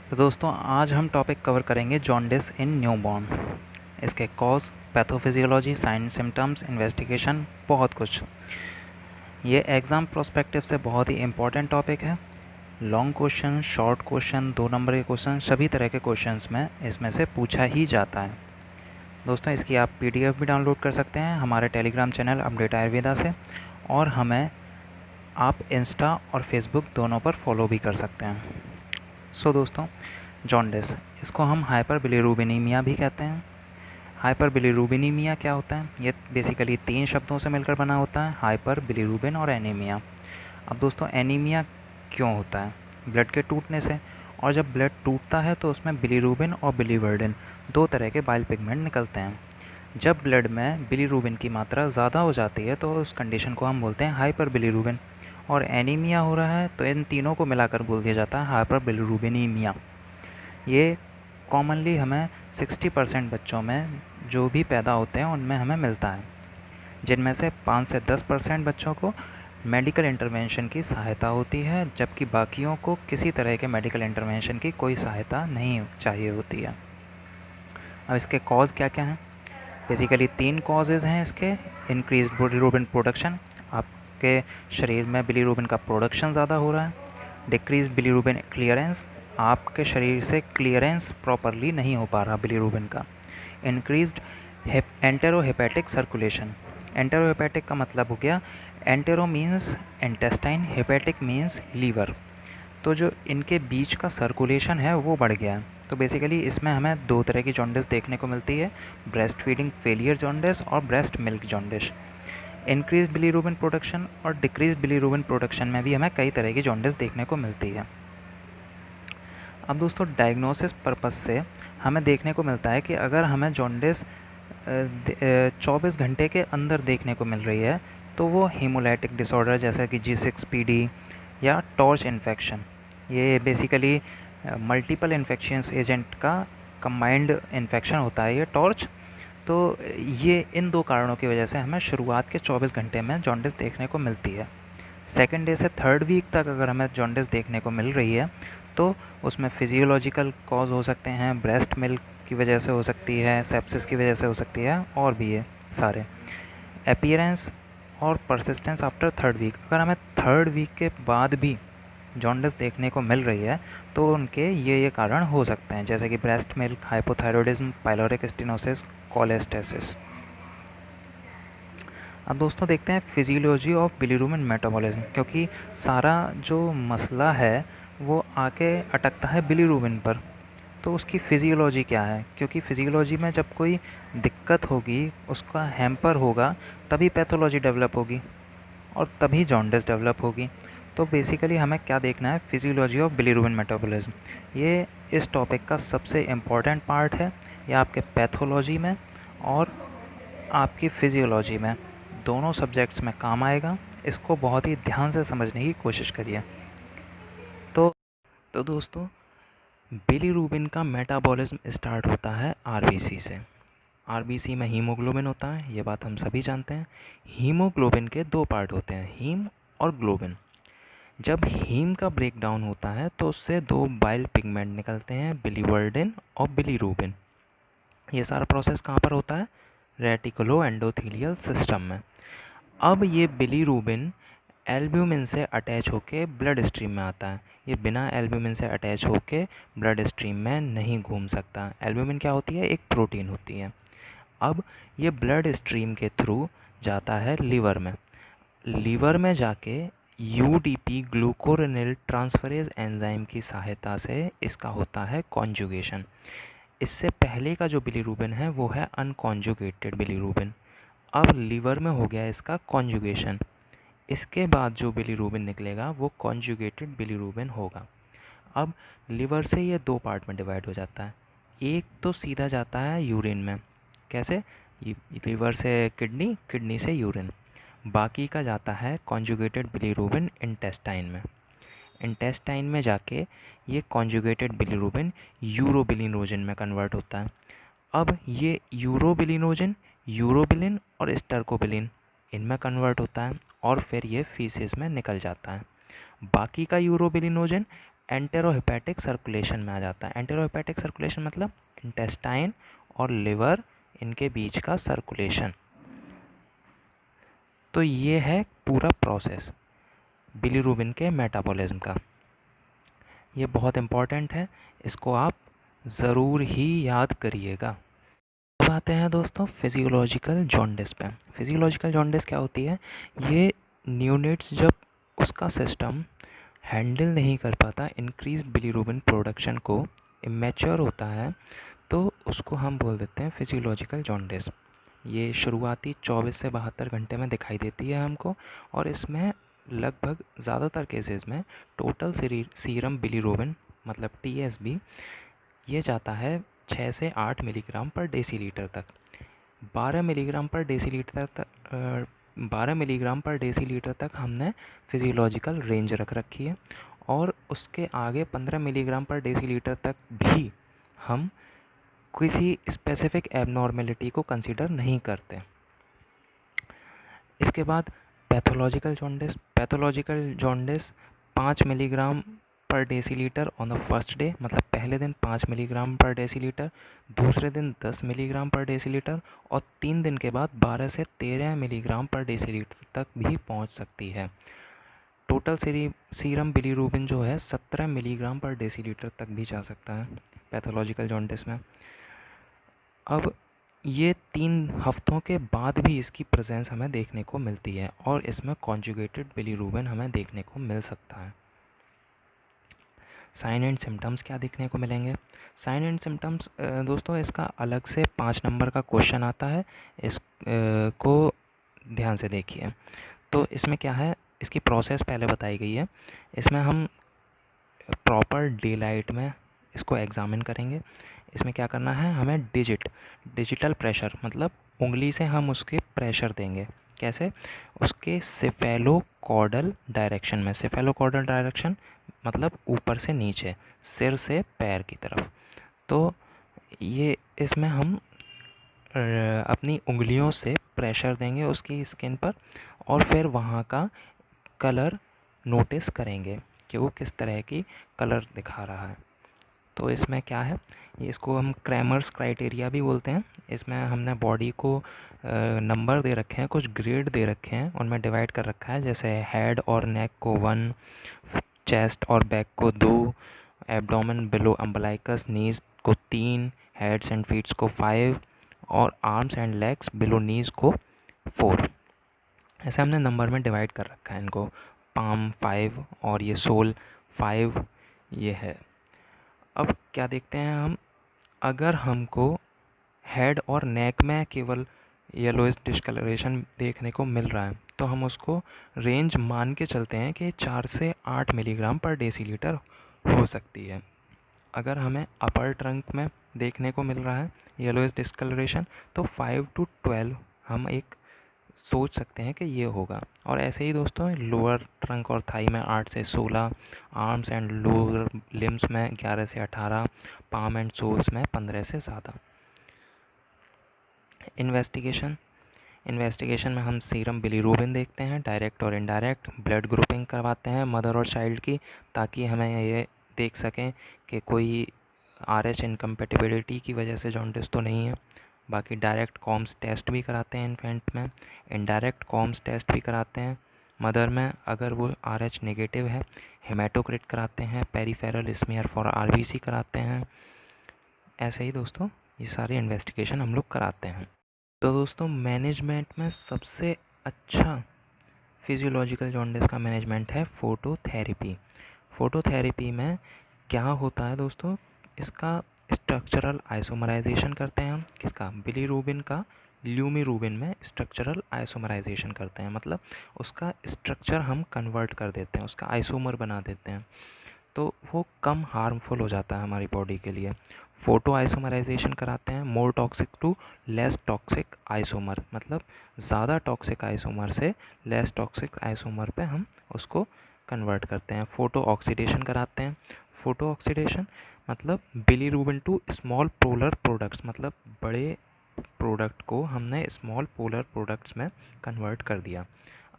तो दोस्तों आज हम टॉपिक कवर करेंगे जॉन्डिस इन न्यूबॉर्न। इसके cause, pathophysiology, sign, symptoms, investigation, बहुत कुछ। ये एग्ज़ाम प्रोस्पेक्टिव से बहुत ही इंपॉर्टेंट टॉपिक है। Long question, short question, 2 number के क्वेश्चन, सभी तरह के क्वेश्चंस में इसमें से पूछा ही जाता है। दोस्तों इसकी आप पीडीएफ भी डाउनलोड कर सकते हैं हमारे टेलीग्राम चैनल अपडेट आयुर्वेदा से, और हमें आप इंस्टा और फेसबुक दोनों पर फॉलो भी कर सकते हैं। सो दोस्तों, जॉन्डिस, इसको हम हाइपर बिलीरूबिनीमिया भी कहते हैं। हाइपर बिलीरूबिनीमिया क्या होता है? ये बेसिकली 3 शब्दों से मिलकर बना होता है, हाइपर बिलीरूबिन और एनीमिया। अब दोस्तों एनीमिया क्यों होता है? ब्लड के टूटने से। और जब ब्लड टूटता है तो उसमें बिलीरूबिन और बिलीवर्डिन 2 तरह के बाइल पिगमेंट निकलते हैं। जब ब्लड में बिलीरूबिन की मात्रा ज़्यादा हो जाती है तो उस कंडीशन को हम बोलते हैं हाइपर बिलीरूबिन, और एनीमिया हो रहा है तो इन तीनों को मिलाकर बोल दिया जाता है हाइपर बिलीरूबिनीमिया। ये कॉमनली हमें 60% बच्चों में जो भी पैदा होते हैं उनमें हमें मिलता है, जिनमें से 5 से 10% बच्चों को मेडिकल इंटरवेंशन की सहायता होती है, जबकि बाकियों को किसी तरह के मेडिकल इंटरवेंशन की कोई सहायता नहीं चाहिए होती है। अब इसके कॉज क्या क्या हैं? बेसिकली 3 कॉजेज़ हैं इसके। इंक्रीज बिलीरूबिन प्रोडक्शन, आपके शरीर में बिलीरूबिन का प्रोडक्शन ज़्यादा हो रहा है। डिक्रीज बिलीरूबिन क्लियरेंस, आपके शरीर से क्लियरेंस प्रॉपरली नहीं हो पा रहा बिलीरूबिन का। इंक्रीज्ड एंटेरोहेपेटिक सर्कुलेशन, एंटेरोहेपेटिक का मतलब हो गया, entero means intestine, hepatic means liver, तो जो इनके बीच का सर्कुलेशन है वो बढ़ गया है। तो बेसिकली इसमें हमें 2 तरह की जॉन्डिस देखने को मिलती है, ब्रेस्ट फीडिंग फेलियर जॉन्डिस और breast milk jaundice. Increase bilirubin production और डिक्रीज बिलीरूबिन प्रोडक्शन में भी हमें कई तरह की जॉन्डिस देखने को मिलती है। अब दोस्तों डायग्नोसिस पर्पस से हमें देखने को मिलता है कि अगर हमें जॉन्डिस 24 घंटे के अंदर देखने को मिल रही है तो वो हीमोलाइटिक डिसऑर्डर जैसा कि G6PD या टॉर्च इन्फेक्शन, ये बेसिकली मल्टीपल इन्फेक्शंस एजेंट का कंबाइंड इन्फेक्शन होता है ये टॉर्च। तो ये इन 2 कारणों की वजह से हमें शुरुआत के 24 घंटे में जॉन्डिस देखने को मिलती है। सेकेंड डे से थर्ड वीक तक अगर हमें जॉन्डिस देखने को मिल रही है तो उसमें फिजियोलॉजिकल कॉज हो सकते हैं, ब्रेस्ट मिल्क की वजह से हो सकती है, सेप्सिस की वजह से हो सकती है, और भी ये सारे। अपीयरेंस और परसिस्टेंस आफ्टर थर्ड वीक, अगर हमें थर्ड वीक के बाद भी जॉन्डिस देखने को मिल रही है तो उनके ये कारण हो सकते हैं, जैसे कि breast milk, hypothyroidism, pyloric stenosis, cholestasis. अब दोस्तों देखते हैं फिजियोलॉजी ऑफ बिलीरूबिन मेटाबॉलिज्म, क्योंकि सारा जो मसला है वो आके अटकता है बिलीरूबिन पर। तो उसकी फिजियोलॉजी क्या है? क्योंकि फिजियोलॉजी में जब कोई दिक्कत होगी, उसका हैम्पर होगा, तभी पैथोलॉजी डेवलप होगी और तभी जॉन्डिस डेवलप होगी। तो बेसिकली हमें क्या देखना है? Physiology of bilirubin metabolism. ये इस टॉपिक का सबसे इम्पॉर्टेंट पार्ट है। ये आपके पैथोलॉजी में और आपकी फिजियोलॉजी में दोनों सब्जेक्ट्स में काम आएगा। इसको बहुत ही ध्यान से समझने की कोशिश करिए। तो दोस्तों, बिलीरूबिन का मेटाबॉलिज्म स्टार्ट होता है आरबीसी से। आरबीसी में हीमोग्लोबिन होता है, ये बात हम सभी जानते हैं। हीमोग्लोबिन के 2 पार्ट होते हैं, हीम और ग्लोबिन। जब हीम का ब्रेक डाउन होता है तो उससे 2 बाइल पिगमेंट निकलते हैं, बिलीवर्डिन और बिलीरूबिन। ये सारा प्रोसेस कहाँ पर होता है? रेटिकुलो एंडोथीलियल सिस्टम में। अब ये बिलीरूबिन एल्ब्यूमिन से अटैच होके ब्लड स्ट्रीम में आता है। ये बिना एल्ब्यूमिन से अटैच होके ब्लड स्ट्रीम में नहीं घूम सकता। एल्ब्यूमिन क्या होती है? एक प्रोटीन होती है। अब ये ब्लड स्ट्रीम के थ्रू जाता है लीवर में। लीवर में जाके यूडीपी ग्लूकोरेनिल ट्रांसफरेज एंजाइम की सहायता से इसका होता है कॉन्जुगेशन। इससे पहले का जो बिलीरूबिन है वो है अनकॉन्जुगेटेड बिलीरूबिन। अब लीवर में हो गया इसका कॉन्जुगेशन। इसके बाद जो बिलीरूबिन निकलेगा वो कॉन्जुगेटेड बिलीरूबिन होगा। अब लिवर से ये 2 पार्ट में डिवाइड हो जाता है। एक तो सीधा जाता है यूरिन में। कैसे? लिवर से किडनी, किडनी से यूरिन। बाकी का जाता है कॉन्जुगेटेड बिलीरूबिन इंटेस्टाइन में। इंटेस्टाइन में जाके ये कॉन्जुगेटेड बिलीरूबिन यूरोबिलिनोजन में कन्वर्ट होता है। अब ये यूरोबिलिन और स्टर्कोबिलिन इनमें कन्वर्ट होता है और फिर ये फीसिस में निकल जाता है। बाकी का यूरोबिलिनोजन एंटेरोहेपेटिक सर्कुलेशन में आ जाता है। एंटेरोहेपेटिक सर्कुलेशन मतलब इंटेस्टाइन और लिवर इनके बीच का सर्कुलेशन। तो ये है पूरा प्रोसेस बिलीरुबिन के मेटाबॉलिज्म का। ये बहुत इम्पॉर्टेंट है, इसको आप ज़रूर ही याद करिएगा। अब आते हैं दोस्तों फिजियोलॉजिकल जॉन्डिस पे। फिजियोलॉजिकल जॉन्डिस क्या होती है? ये न्यूनेट्स जब उसका सिस्टम हैंडल नहीं कर पाता इंक्रीज बिलीरुबिन प्रोडक्शन को, इमेच्योर होता है, तो उसको हम बोल देते हैं फिजियोलॉजिकल जॉन्डिस। ये शुरुआती 24 से 72 घंटे में दिखाई देती है हमको, और इसमें लगभग ज़्यादातर केसेस में टोटल सीरम बिलीरुबिन मतलब TSB ये जाता है 6 से 8 मिलीग्राम पर डेसीलीटर तक। 12 मिलीग्राम पर डेसीलीटर तक 12 मिलीग्राम पर डेसीलीटर तक हमने फिजियोलॉजिकल रेंज रख रखी है, और उसके आगे 15 मिलीग्राम पर डेसीलीटर तक भी हम किसी स्पेसिफिक एबनॉर्मेलिटी को कंसीडर नहीं करते। इसके बाद pathological jaundice. Pathological jaundice 5 milligram पर decilitre on the first day, मतलब पहले दिन 5 मिलीग्राम पर डेसीलीटर, दूसरे दिन 10 मिलीग्राम पर डेसीलीटर, और 3 दिन के बाद 12 से 13 मिलीग्राम पर डेसीलीटर तक भी पहुंच सकती है। टोटल सीरम बिलीरुबिन जो है 17 मिलीग्राम पर डेसीलीटर तक भी जा सकता है पैथोलॉजिकल जॉन्डिस में। अब ये 3 हफ्तों के बाद भी इसकी प्रेजेंस हमें देखने को मिलती है, और इसमें कॉन्जुगेटेड बिलीरुबिन हमें देखने को मिल सकता है। साइन एंड सिम्टम्स क्या देखने को मिलेंगे? साइन एंड सिम्टम्स दोस्तों इसका अलग से 5 नंबर का क्वेश्चन आता है, इस को ध्यान से देखिए। तो इसमें क्या है, इसकी प्रोसेस पहले बताई गई है। इसमें हम प्रॉपर डे लाइट में इसको एग्ज़ामिन करेंगे। इसमें क्या करना है, हमें डिजिटल प्रेशर मतलब उंगली से हम उसके प्रेशर देंगे। कैसे? उसके सेफेलोकॉर्डल डायरेक्शन में। सेफेलोकॉर्डल डायरेक्शन मतलब ऊपर से नीचे, सिर से पैर की तरफ। तो ये इसमें हम अपनी उंगलियों से प्रेशर देंगे उसकी स्किन पर, और फिर वहाँ का कलर नोटिस करेंगे कि वो किस तरह की कलर दिखा रहा है। तो इसमें क्या है, इसको हम क्रैमर्स क्राइटेरिया भी बोलते हैं। इसमें हमने बॉडी को नंबर दे रखे हैं, कुछ ग्रेड दे रखे हैं, उनमें डिवाइड कर रखा है। जैसे हेड और नेक को 1, चेस्ट और बैक को 2, एब्डोमेन बिलो अम्बलाइकस नीज को 3, हेड्स एंड फीट्स को 5, और आर्म्स एंड लेग्स बिलो नीज को 4। ऐसे हमने नंबर में डिवाइड कर रखा है इनको। पाम 5 और ये सोल 5 ये है। अब क्या देखते हैं हम, अगर हमको हेड और नेक में केवल येलोइश डिस्कलरेशन देखने को मिल रहा है, तो हम उसको रेंज मान के चलते हैं कि 4 से 8 मिलीग्राम पर डेसीलीटर हो सकती है। अगर हमें अपर ट्रंक में देखने को मिल रहा है येलोइश डिस्कलरेशन, तो 5 to 12 हम एक सोच सकते हैं कि ये होगा। और ऐसे ही दोस्तों लोअर ट्रंक और थाई में 8 से 16, आर्म्स एंड लोअर लिम्स में 11 से 18, पाम एंड सोल्स में 15 से ज़्यादा। इन्वेस्टिगेशन में हम सीरम बिलीरुबिन देखते हैं, डायरेक्ट और इनडायरेक्ट। ब्लड ग्रुपिंग करवाते हैं मदर और चाइल्ड की, ताकि हमें ये देख सकें कि कोई RH इनकम्पेटिबिलिटी की वजह से जॉन्डिस तो नहीं है। बाकी डायरेक्ट कॉम्स टेस्ट भी कराते हैं इन्फेंट में, इनडायरेक्ट कॉम्स टेस्ट भी कराते हैं मदर में अगर वो RH नेगेटिव है। हेमाटोक्रिट कराते हैं, पेरीफेरल स्मीयर फॉर RBC कराते हैं। ऐसे ही दोस्तों ये सारे इन्वेस्टिगेशन हम लोग कराते हैं। तो दोस्तों मैनेजमेंट में सबसे अच्छा फिजियोलॉजिकल जॉन्डिस का मैनेजमेंट है फोटोथेरेपी। फोटोथेरेपी में क्या होता है दोस्तों, इसका स्ट्रक्चरल आइसोमराइजेशन करते हैं हम। किसका? बिलीरुबिन का ल्यूमिरुबिन में स्ट्रक्चरल आइसोमराइजेशन करते हैं, मतलब उसका स्ट्रक्चर हम कन्वर्ट कर देते हैं, उसका आइसोमर बना देते हैं, तो वो कम हार्मफुल हो जाता है हमारी बॉडी के लिए। फोटो आइसोमराइजेशन कराते हैं, more toxic to less toxic isomer, मतलब ज़्यादा टॉक्सिक आइसोमर से लेस टॉक्सिक आइसोमर पे हम उसको कन्वर्ट करते हैं। फोटो ऑक्सीडेशन कराते हैं। फोटो ऑक्सीडेशन मतलब bilirubin to small polar products, मतलब बड़े प्रोडक्ट को हमने स्मॉल पोलर प्रोडक्ट्स में कन्वर्ट कर दिया।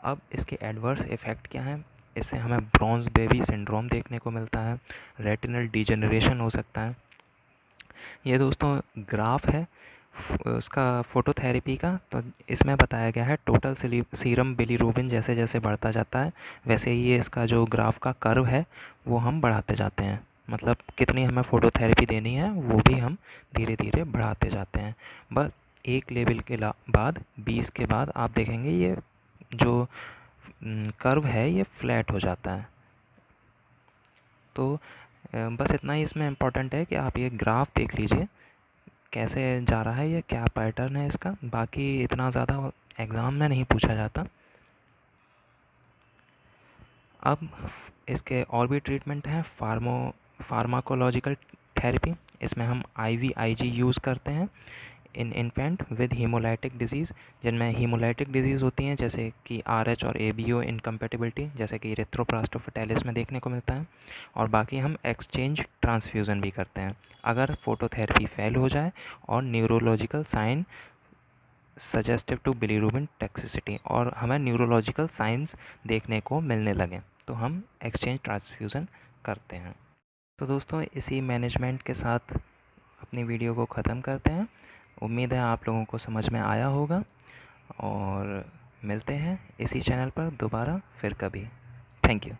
अब इसके एडवर्स इफ़ेक्ट क्या हैं? इससे हमें ब्रॉन्ज बेबी सिंड्रोम देखने को मिलता है, रेटिनल डिजेनरेशन हो सकता है। ये दोस्तों ग्राफ है उसका फोटोथेरेपी का। तो इसमें बताया गया है टोटल सीरम बिलीरूबिन जैसे जैसे बढ़ता जाता है वैसे ही ये इसका जो ग्राफ का कर्व है वो हम बढ़ाते जाते हैं। मतलब कितनी हमें फ़ोटोथेरेपी देनी है वो भी हम धीरे धीरे बढ़ाते जाते हैं। बस एक लेवल के बाद 20 के बाद आप देखेंगे ये जो कर्व है ये फ्लैट हो जाता है। तो बस इतना ही इसमें इम्पोर्टेंट है कि आप ये ग्राफ देख लीजिए कैसे जा रहा है, ये क्या पैटर्न है इसका। बाकी इतना ज़्यादा एग्ज़ाम में नहीं पूछा जाता। अब इसके और भी ट्रीटमेंट हैं, फार्माकोलॉजिकल थेरेपी। इसमें हम IVIG यूज़ करते हैं इन इन्फेंट विद हीमोलाइटिक डिजीज़, जिनमें हीमोलाइटिक डिजीज़ होती हैं जैसे कि RH और ABO इनकम्पेटिबिलिटी, जैसे कि इरिथ्रोप्लास्टोफिटालिस में देखने को मिलता है। और बाकी हम एक्सचेंज ट्रांसफ्यूज़न भी करते हैं अगर फोटोथेरेपी फेल हो जाए और neurological sign suggestive to bilirubin toxicity और हमें न्यूरोलॉजिकल साइंस देखने को मिलने लगे तो हम एक्सचेंज ट्रांसफ्यूज़न करते हैं। तो दोस्तों इसी मैनेजमेंट के साथ अपनी वीडियो को ख़त्म करते हैं। उम्मीद है आप लोगों को समझ में आया होगा और मिलते हैं इसी चैनल पर दोबारा फिर कभी। Thank you.